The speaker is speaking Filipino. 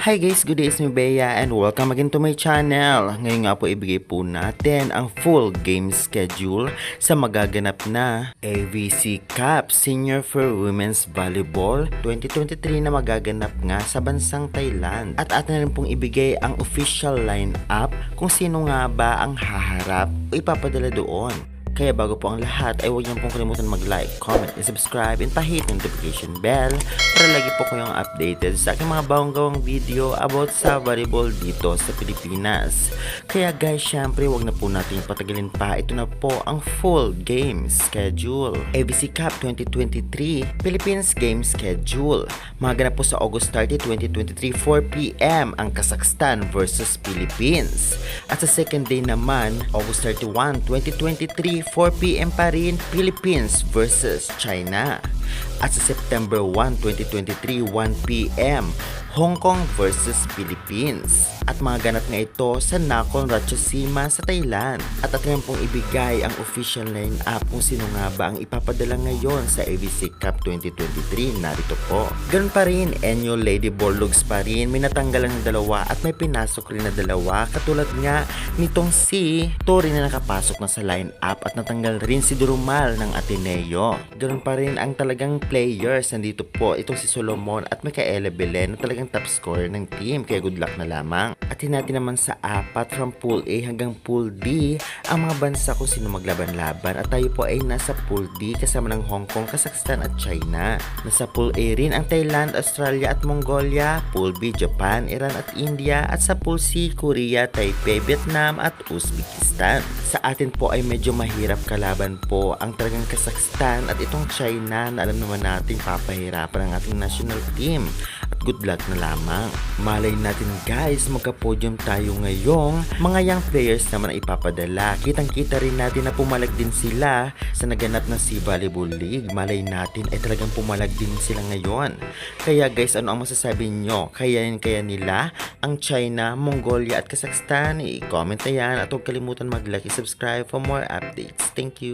Hi guys, good day, it's me Bea and welcome again to my channel. Ngayon nga po ibigay po natin ang full game schedule sa magaganap na AVC Cup Senior for Women's Volleyball 2023 na magaganap nga sa bansang Thailand. At atin na rin pong ibigay ang official line-up kung sino nga ba ang haharap o ipapadala doon. Kaya bago po ang lahat ay huwag niyo pong kalimutan mag-like, comment, and subscribe and pahit yung notification bell para lagi po kayong updated sa aking mga bagong video about sa volleyball dito sa Pilipinas. Kaya guys, syempre huwag na po natin patagalin pa. Ito na po ang full game schedule. AVC Cup 2023 Philippines Game Schedule. Maganap po sa August 30, 2023, 4pm ang Kazakhstan versus Philippines. At sa second day naman, August 31, 2023, 4pm pa rin, Philippines versus China. At sa September 1, 2023, 1pm, Hong Kong versus Philippines. At mga ganap nga ito sa Nakhon Ratchasima sa Thailand. At atin pong ibigay ang official line-up kung sino nga ba ang ipapadala ngayon sa AVC Cup 2023. Narito po. Ganun pa rin, Enyo Lady Bulldogs pa rin. May natanggalan ng dalawa at may pinasok rin na dalawa. Katulad nga nitong si Tori na nakapasok na sa line-up at natanggal rin si Durumal ng Ateneo. Ganun pa rin ang talagang players. Nandito po itong si Solomon at Micaela Belen na talagang top scorer ng team. Kaya good luck na lamang. At natin naman sa apat from Pool A hanggang Pool D ang mga bansa kung sino maglaban-laban. At tayo po ay nasa Pool D kasama ng Hong Kong, Kazakhstan at China. Nasa Pool A rin ang Thailand, Australia at Mongolia. Pool B, Japan, Iran at India. At sa Pool C, Korea, Taipei, Vietnam at Uzbekistan. Sa atin po ay medyo mahirap kalaban po ang talagang Kazakhstan at itong China na alam naman natin papahirapan ang ating national team. Good luck na lamang. Malay natin guys, magka-podium tayo ngayong mga young players naman ang ipapadala. Kitang-kita rin natin na pumalag din sila sa naganap na SEA Volleyball League. Malay natin ay talagang pumalag din sila ngayon. Kaya guys, ano ang masasabi nyo? Kaya nila ang China, Mongolia at Kazakhstan? I-comment na yan at huwag kalimutan mag-like and subscribe for more updates. Thank you.